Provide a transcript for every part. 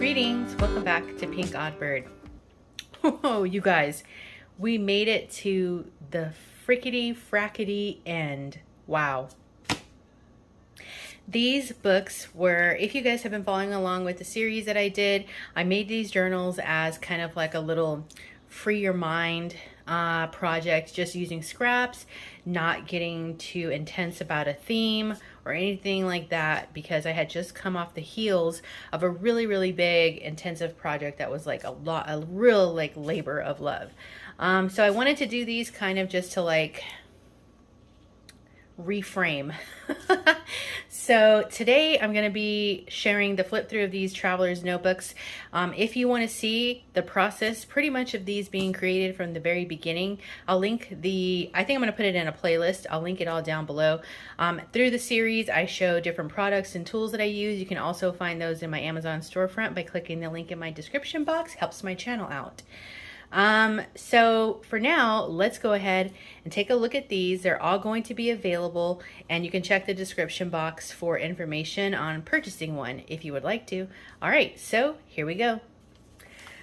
Greetings, welcome back to PinkOddBird. Oh, you guys, we made it to the frickety frackety end. Wow. These books were, if you guys have been following along with the series that I did, I made these journals as kind of like a little free your mind project, just using scraps, not getting too intense about a theme or anything like that, because I had just come off the heels of a really big intensive project that was like a real like labor of love. So I wanted to do these kind of just to like reframe. So today I'm going to be sharing the flip through of these traveler's notebooks. If you want to see the process pretty much of these being created from the very beginning, I'll link I think I'm going to put it in a playlist. I'll link it all down below. Through the series, I show different products and tools that I use. You can also find those in my Amazon storefront by clicking the link in my description box. Helps my channel out. So for now, let's go ahead and take a look at these. They're all going to be available, and you can check the description box for information on purchasing one if you would like to. All right, so here we go.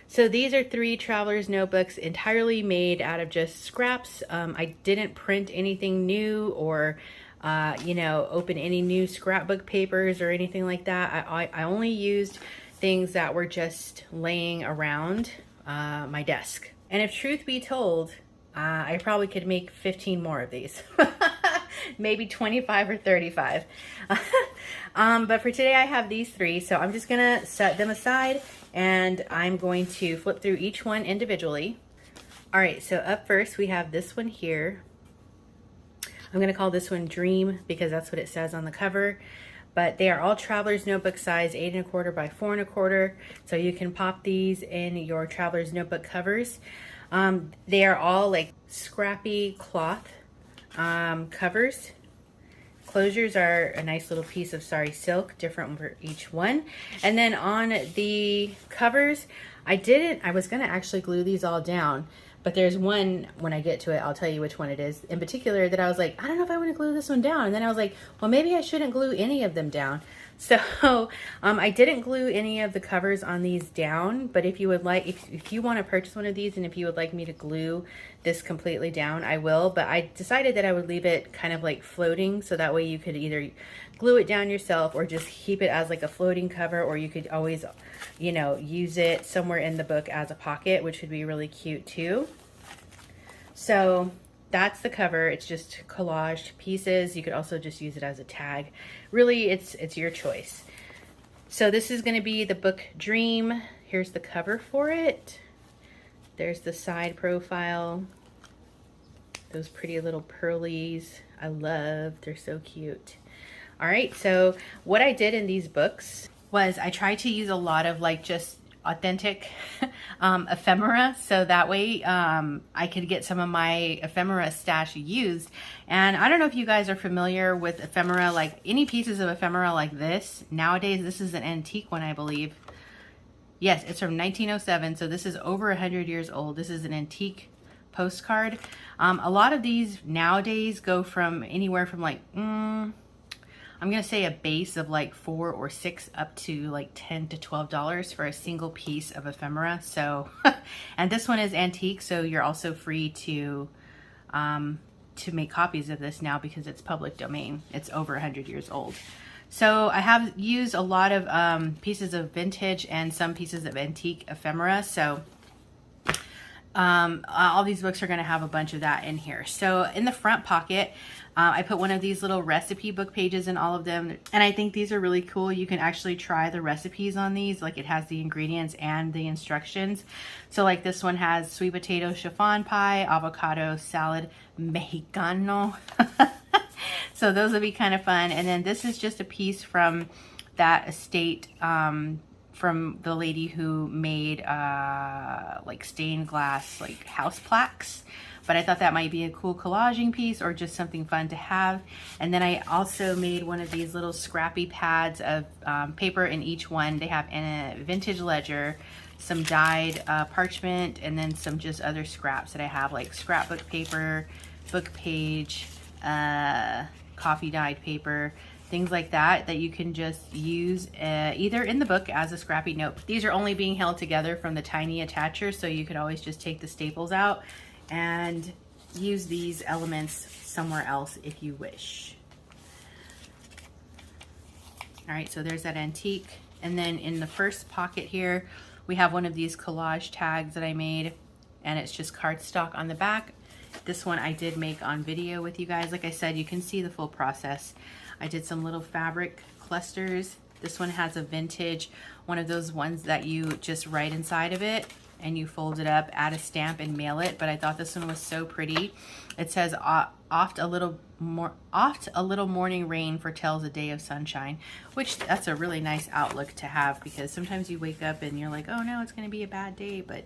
So these are 3 traveler's notebooks entirely made out of just scraps. I didn't print anything new or open any new scrapbook papers or anything like that. I only used things that were just laying around my desk. And if truth be told, I probably could make 15 more of these. Maybe 25 or 35. But for today I have these 3, so I'm just gonna set them aside and I'm going to flip through each one individually. All right, so up first we have this one here. I'm gonna call this one Dream because that's what it says on the cover. But they are all traveler's notebook size, 8 1/4 by 4 1/4. So you can pop these in your traveler's notebook covers. They are all like scrappy cloth covers. Closures are a nice little piece of sari silk, different for each one. And then on the covers, I was gonna actually glue these all down, but there's one, when I get to it, I'll tell you which one it is in particular, that I was like, I don't know if I want to glue this one down. And then I was like, well, maybe I shouldn't glue any of them down. So I didn't glue any of the covers on these down, but if you would like, if you want to purchase one of these and if you would like me to glue this completely down, I will. But I decided that I would leave it kind of like floating, so that way you could either glue it down yourself or just keep it as like a floating cover, or you could always, use it somewhere in the book as a pocket, which would be really cute too. So that's the cover. It's just collaged pieces. You could also just use it as a tag. Really, it's your choice. So this is going to be the book Dream. Here's the cover for it. There's the side profile. Those pretty little pearlies. I love. They're so cute. All right, so what I did in these books was I tried to use a lot of like just authentic ephemera, so that way I could get some of my ephemera stash used. And I don't know if you guys are familiar with ephemera, like any pieces of ephemera like this. Nowadays, this is an antique one, I believe. Yes, it's from 1907, so this is over 100 years old. This is an antique postcard. A lot of these nowadays go from anywhere from like I'm gonna say a base of like $4 or $6 up to like $10 to $12 for a single piece of ephemera. So, and this one is antique, so you're also free to make copies of this now because it's public domain. It's over 100 years old. So I have used a lot of pieces of vintage and some pieces of antique ephemera. So all these books are going to have a bunch of that in here. So in the front pocket, I put one of these little recipe book pages in all of them. And I think these are really cool. You can actually try the recipes on these. Like it has the ingredients and the instructions. So like this one has sweet potato chiffon pie, avocado salad mexicano. So those will be kind of fun. And then this is just a piece from that estate, from the lady who made like stained glass like house plaques. But I thought that might be a cool collaging piece or just something fun to have. And then I also made one of these little scrappy pads of paper in each one. They have in a vintage ledger, some dyed parchment, and then some just other scraps that I have, like scrapbook paper, book page, coffee dyed paper, things like that that you can just use either in the book as a scrappy note. These are only being held together from the tiny attacher, so you could always just take the staples out and use these elements somewhere else if you wish. All right, so there's that antique. And then in the first pocket here, we have one of these collage tags that I made, and it's just cardstock on the back. This one I did make on video with you guys. Like I said, you can see the full process. I did some little fabric clusters. This one has a vintage, one of those ones that you just write inside of it and you fold it up, add a stamp and mail it. But I thought this one was so pretty. It says, oft a little morning rain foretells a day of sunshine, which that's a really nice outlook to have, because sometimes you wake up and you're like, oh no, it's gonna be a bad day, but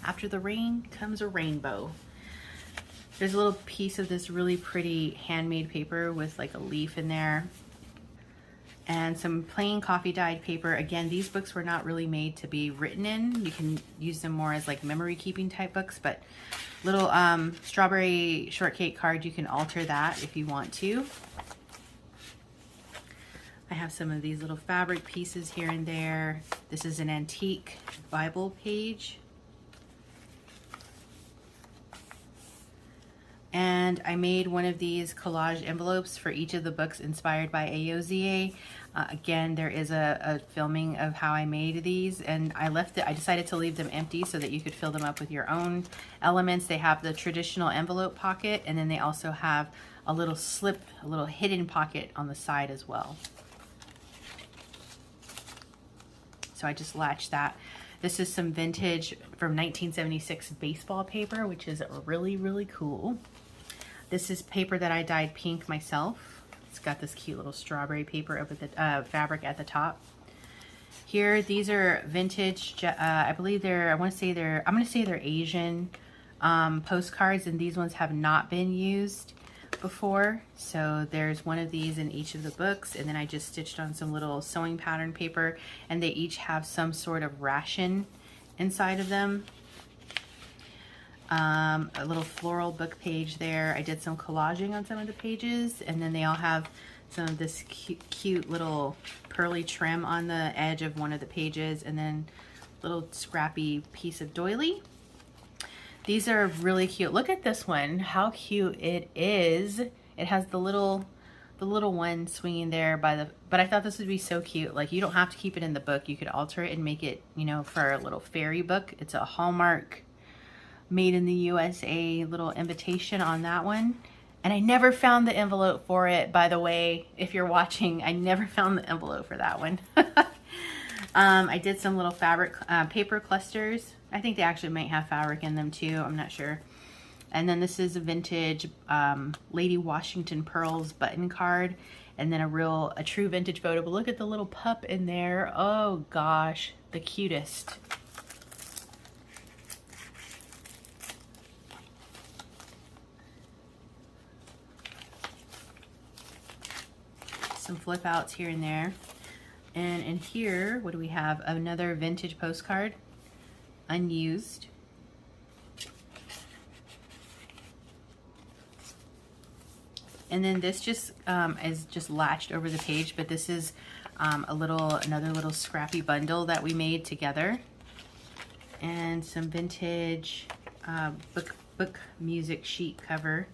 after the rain comes a rainbow. There's a little piece of this really pretty handmade paper with like a leaf in there, and some plain coffee dyed paper. Again, these books were not really made to be written in. You can use them more as like memory keeping type books, but little strawberry shortcake card, you can alter that if you want to. I have some of these little fabric pieces here and there. This is an antique Bible page. And I made one of these collage envelopes for each of the books inspired by AOZA. Again, there is a filming of how I made these, and I decided to leave them empty so that you could fill them up with your own elements. They have the traditional envelope pocket, and then they also have a little slip, a little hidden pocket on the side as well. So I just latched that. This is some vintage from 1976 baseball paper, which is really, really cool. This is paper that I dyed pink myself. It's got this cute little strawberry paper up at the fabric at the top. Here, these are vintage, I believe I'm gonna say they're Asian postcards, and these ones have not been used before. So there's one of these in each of the books, and then I just stitched on some little sewing pattern paper, and they each have some sort of ration inside of them. A little floral book page there. I did some collaging on some of the pages, and then they all have some of this cute little pearly trim on the edge of one of the pages, and then little scrappy piece of doily. These are really cute. Look at this one, how cute it is. It has the little one swinging there but I thought this would be so cute. Like, you don't have to keep it in the book. You could alter it and make it, you know, for a little fairy book. It's a Hallmark made in the USA little invitation on that one. And I never found the envelope for it, by the way. If you're watching, I never found the envelope for that one. I did some little fabric paper clusters. I think they actually might have fabric in them too, I'm not sure. And then this is a vintage Lady Washington Pearls button card, and then a true vintage photo. But look at the little pup in there. Oh gosh, the cutest. Some flip outs here and there. And in here, what do we have? Another vintage postcard, unused. And then this just is just latched over the page, but this is another little scrappy bundle that we made together. And some vintage book music sheet cover.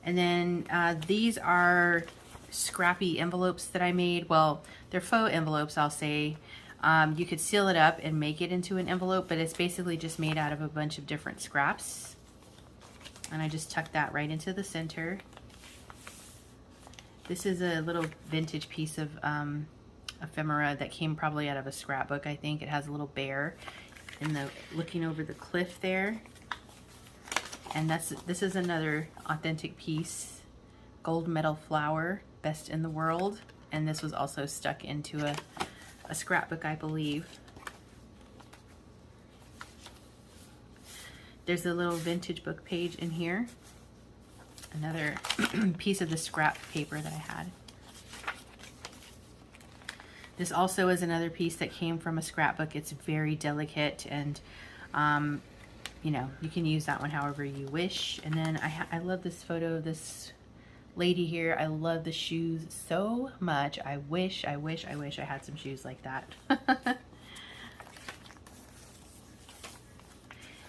And then these are scrappy envelopes that I made. Well, they're faux envelopes, I'll say. You could seal it up and make it into an envelope, but it's basically just made out of a bunch of different scraps. And I just tucked that right into the center. This is a little vintage piece of ephemera that came probably out of a scrapbook, I think. It has a little bear looking over the cliff there. And this is another authentic piece, gold medal flower, best in the world. And this was also stuck into a scrapbook, I believe. There's a little vintage book page in here. Another piece of the scrap paper that I had. This also is another piece that came from a scrapbook. It's very delicate, and you know, you can use that one however you wish. And then I love this photo of this lady here. I love the shoes so much. I wish I had some shoes like that.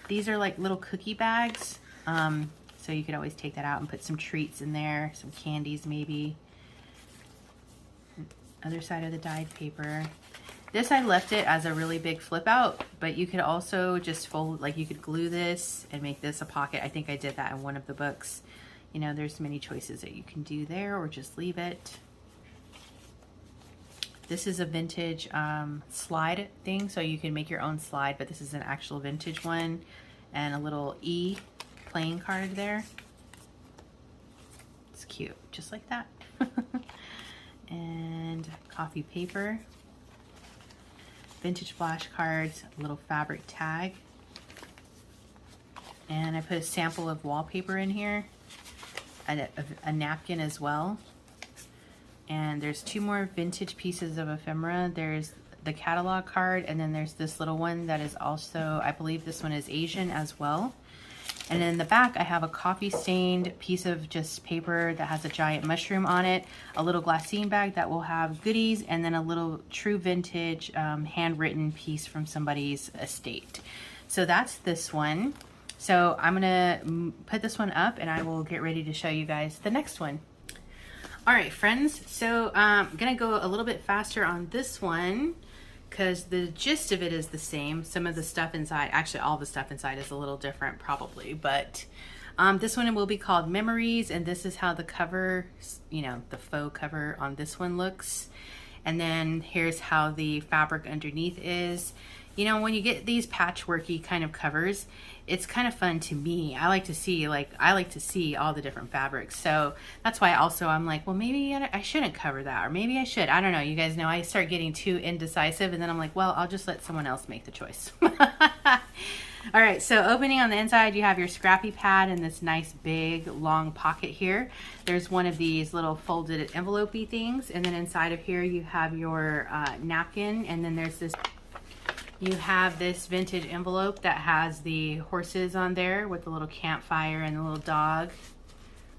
These are like little cookie bags. So you could always take that out and put some treats in there, some candies maybe. Other side of the dyed paper. This, I left it as a really big flip out, but you could also just fold, like you could glue this and make this a pocket. I think I did that in one of the books. You know, there's many choices that you can do there, or just leave it. This is a vintage slide thing, so you can make your own slide, but this is an actual vintage one. And a little E playing card there. It's cute, just like that. And coffee paper. Vintage flashcards, a little fabric tag. And I put a sample of wallpaper in here. A napkin as well. And there's 2 more vintage pieces of ephemera. There's the catalog card, and then there's this little one that is also, I believe this one is Asian as well. And in the back, I have a coffee stained piece of just paper that has a giant mushroom on it, a little glassine bag that will have goodies, and then a little true vintage handwritten piece from somebody's estate. So that's this one. So I'm gonna put this one up and I will get ready to show you guys the next one. All right, friends, so I'm gonna go a little bit faster on this one because the gist of it is the same. Some of the stuff inside, actually all the stuff inside is a little different probably, but this one will be called Memories, and this is how the cover, you know, the faux cover on this one looks. And then here's how the fabric underneath is. You know, when you get these patchworky kind of covers, it's kind of fun to me. I like to see all the different fabrics. So that's why also I'm like, well, maybe I shouldn't cover that, or maybe I should. I don't know. You guys know I start getting too indecisive, and then I'm like, well, I'll just let someone else make the choice. All right, so opening on the inside, you have your scrappy pad and this nice big long pocket here. There's one of these little folded envelope-y things, and then inside of here you have your napkin, and then there's this. You have this vintage envelope that has the horses on there with the little campfire and the little dog.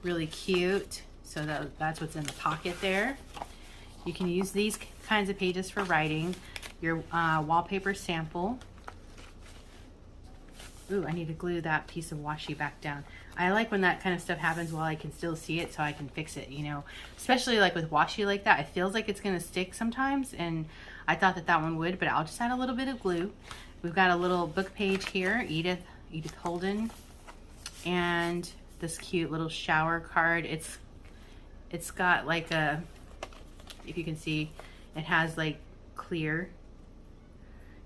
Really cute. So that's what's in the pocket there. You can use these kinds of pages for writing. Your wallpaper sample. Ooh, I need to glue that piece of washi back down. I like when that kind of stuff happens while I can still see it so I can fix it, you know. Especially like with washi like that, it feels like it's gonna stick sometimes, and I thought that one would, but I'll just add a little bit of glue. We've got a little book page here, Edith Holden, and this cute little shower card. It's got like a, if you can see, it has like clear.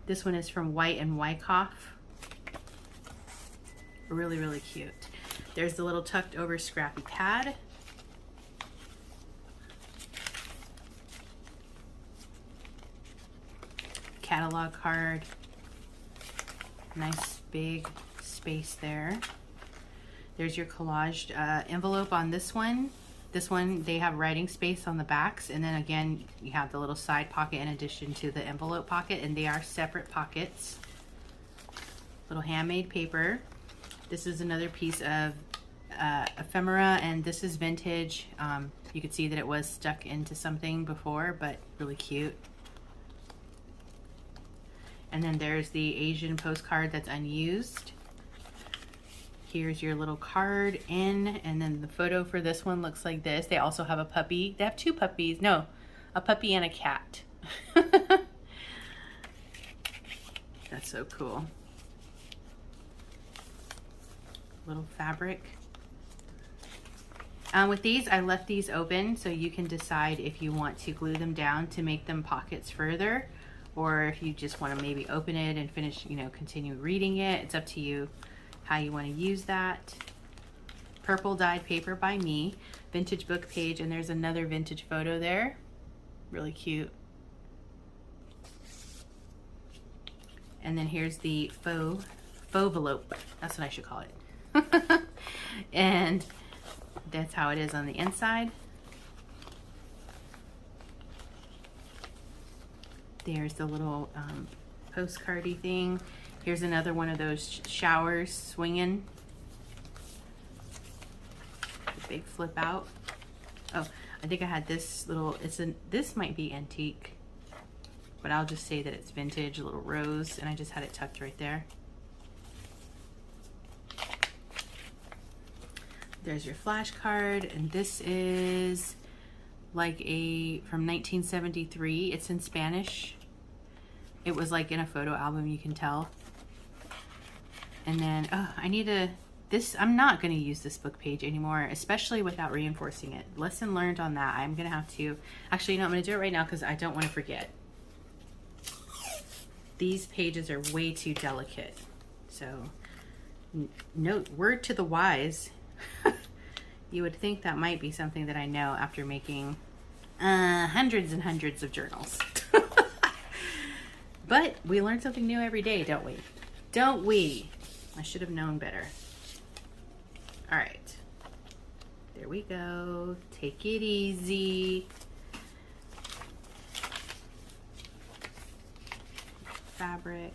This one is from White and Wyckoff. Really, really cute. There's the little tucked over scrappy pad. Catalog card. Nice big space there. There's your collaged envelope on this one. This one, they have writing space on the backs, and then again, you have the little side pocket in addition to the envelope pocket, and they are separate pockets. Little handmade paper. This is another piece of ephemera, and this is vintage. You could see that it was stuck into something before, but really cute. And then there's the Asian postcard that's unused. Here's your little card in, and then the photo for this one looks like this. They also have a puppy. They have 2 puppies. No, a puppy and a cat. That's so cool. Little fabric. With these, I left these open so you can decide if you want to glue them down to make them pockets further, or if you just want to maybe open it and finish, you know, continue reading it. It's up to you how you want to use that. Purple dyed paper by me, vintage book page, and there's another vintage photo there. Really cute. And then here's the faux envelope. That's what I should call it. And that's how it is on the inside. There's the little postcardy thing. Here's another one of those showers swinging. Big flip out. Oh, I think I had this little, this might be antique, but I'll just say that it's vintage, a little rose, and I just had it tucked right there. There's your flash card, and this is like from 1973. It's in Spanish. It was like in a photo album, you can tell. And then, oh, I'm not gonna use this book page anymore, especially without reinforcing it. Lesson learned on that. I'm gonna have to, actually, I'm gonna do it right now because I don't wanna forget. These pages are way too delicate. So, note, word to the wise. You would think that might be something that I know after making hundreds and hundreds of journals. But we learn something new every day, don't we? Don't we? I should have known better. All right. There we go. Take it easy. Fabric.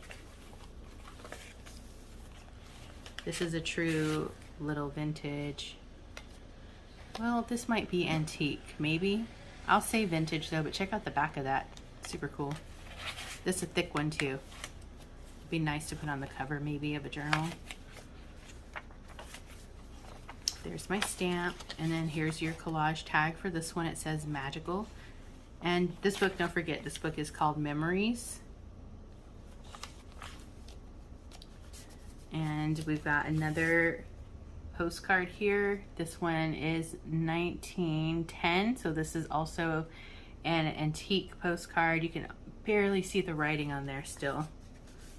This is a true little vintage. Well, this might be antique, maybe. I'll say vintage though, but check out the back of that. Super cool. This is a thick one too. Be nice to put on the cover maybe of a journal. There's my stamp, and then here's your collage tag for this one. It says magical. And this book, don't forget, this book is called Memories. And we've got another postcard here. This one is 1910, so this is also an antique postcard. You can barely see the writing on there still.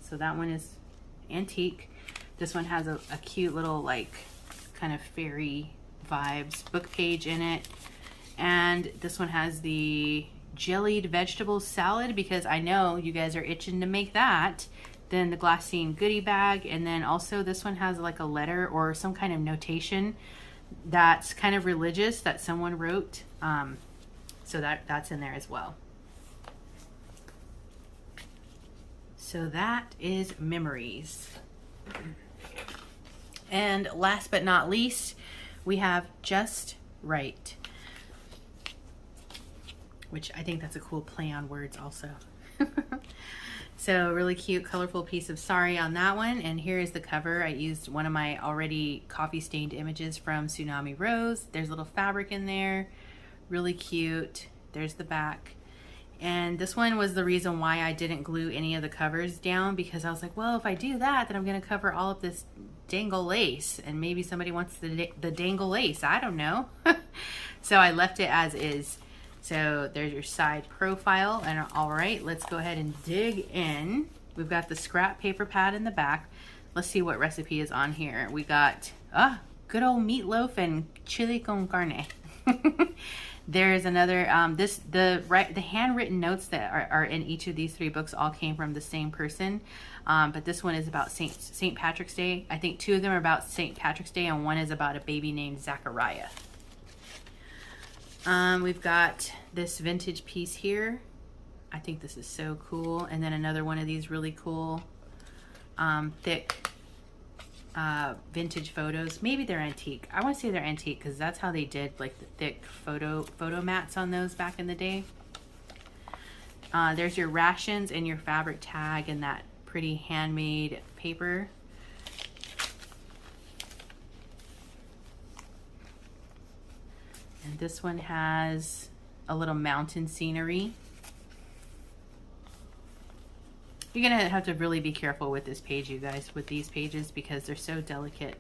So that one is antique. This one has a cute little like kind of fairy vibes book page in it. And this one has the jellied vegetable salad, because I know you guys are itching to make that. Then the glassine goodie bag, and then also this one has like a letter or some kind of notation that's kind of religious that someone wrote. So that's in there as well. So that is Memories. And last but not least, we have Just Right, which I think that's a cool play on words also. So really cute, colorful piece of sari on that one. And here is the cover. I used one of my already coffee stained images from Tsunami Rose. There's a little fabric in there, really cute. There's the back. And this one was the reason why I didn't glue any of the covers down, because I was like, well, if I do that, then I'm gonna cover all of this dangle lace, and maybe somebody wants the dangle lace, I don't know. So I left it as is. So there's your side profile. And all right, let's go ahead and dig in. We've got the scrap paper pad in the back. Let's see what recipe is on here. We got good old meatloaf and chili con carne. There's another, the handwritten notes that are in each of these three books all came from the same person. But this one is about St. Patrick's Day. I think two of them are about St. Patrick's Day, and one is about a baby named Zachariah. We've got this vintage piece here. I think this is so cool. And then another one of these really cool, thick, vintage photos. Maybe they're antique. I want to say they're antique because that's how they did like the thick photo mats on those back in the day. There's your rations and your fabric tag and that pretty handmade paper. And this one has a little mountain scenery. You're gonna have to really be careful with this page, you guys, with these pages, because they're so delicate.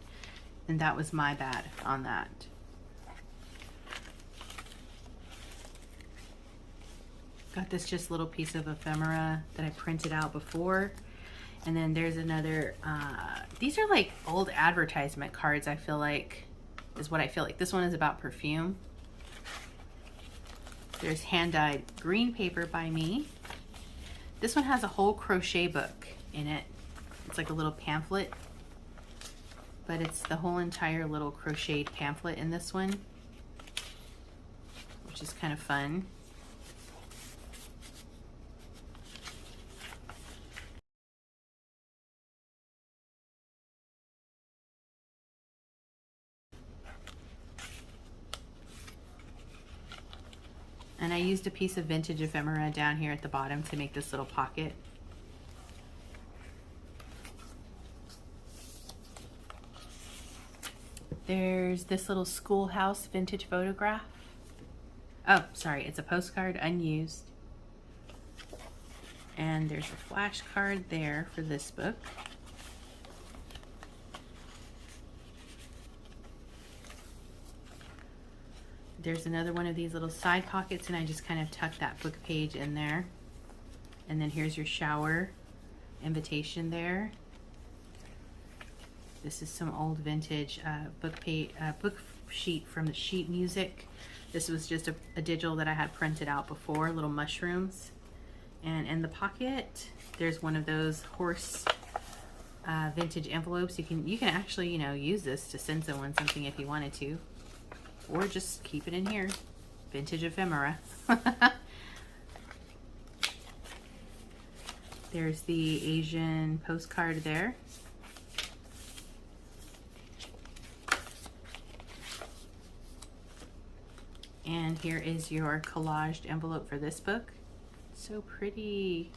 And that was my bad on that. Got this just little piece of ephemera that I printed out before. And then there's another, these are like old advertisement cards, I feel like, is what I feel like. This one is about perfume. There's hand-dyed green paper by me. This one has a whole crochet book in it. It's like a little pamphlet, but it's the whole entire little crocheted pamphlet in this one, which is kind of fun. And I used a piece of vintage ephemera down here at the bottom to make this little pocket. There's this little schoolhouse vintage photograph. Oh, sorry, it's a postcard, unused. And there's a flash card there for this book. There's another one of these little side pockets, and I just kind of tucked that book page in there. And then here's your shower invitation there. This is some old vintage book sheet from the sheet music. This was just a digital that I had printed out before, little mushrooms. And in the pocket, there's one of those horse vintage envelopes. You can actually, you know, use this to send someone something if you wanted to, or just keep it in here. Vintage ephemera. There's the Asian postcard there. And here is your collaged envelope for this book. So pretty.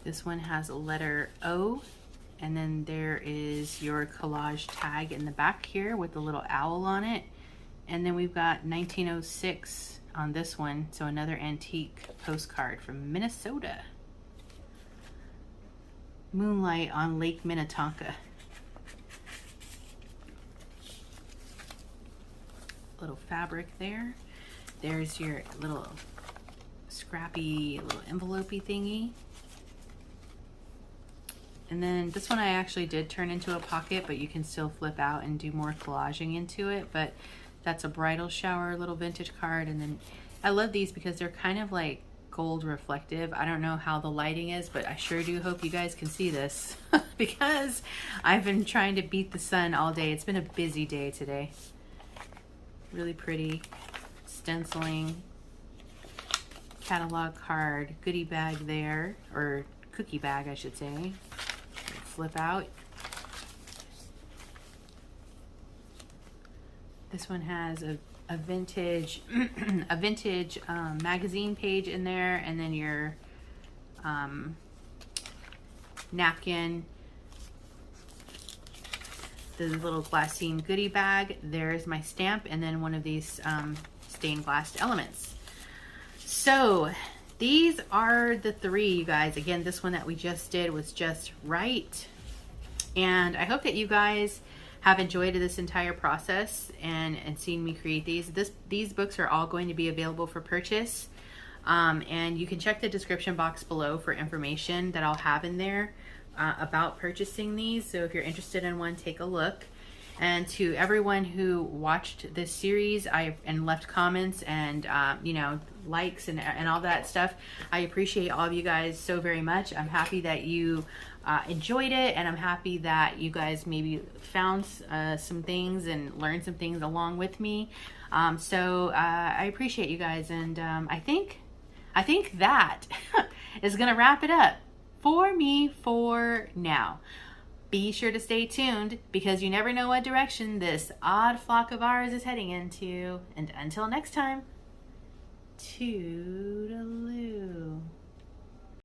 This one has a letter O, and then there is your collage tag in the back here with the little owl on it. And then we've got 1906 on this one, so another antique postcard from Minnesota. Moonlight on Lake Minnetonka. Little fabric there. There's your little scrappy little envelopey thingy. And then this one I actually did turn into a pocket, but you can still flip out and do more collaging into it. But that's a bridal shower little vintage card. And then I love these because they're kind of like gold reflective. I don't know how the lighting is, but I sure do hope you guys can see this because I've been trying to beat the sun all day. It's been a busy day today. Really pretty stenciling, catalog card, goodie bag there, or cookie bag I should say. Flip out. This one has a vintage a vintage magazine page in there, and then your napkin, the little glassine goodie bag. There's my stamp, and then one of these stained glass elements. So these are the three, you guys. Again, this one that we just did was just right. And I hope that you guys have enjoyed this entire process and seen me create these. These books are all going to be available for purchase. And you can check the description box below for information that I'll have in there about purchasing these. So if you're interested in one, take a look. And to everyone who watched this series and left comments and you know, likes and all that stuff, I appreciate all of you guys so very much. I'm happy that you enjoyed it, and I'm happy that you guys maybe found some things and learned some things along with me. So I appreciate you guys, and I think that is gonna wrap it up for me for now. Be sure to stay tuned, because you never know what direction this odd flock of ours is heading into. And until next time, toodaloo.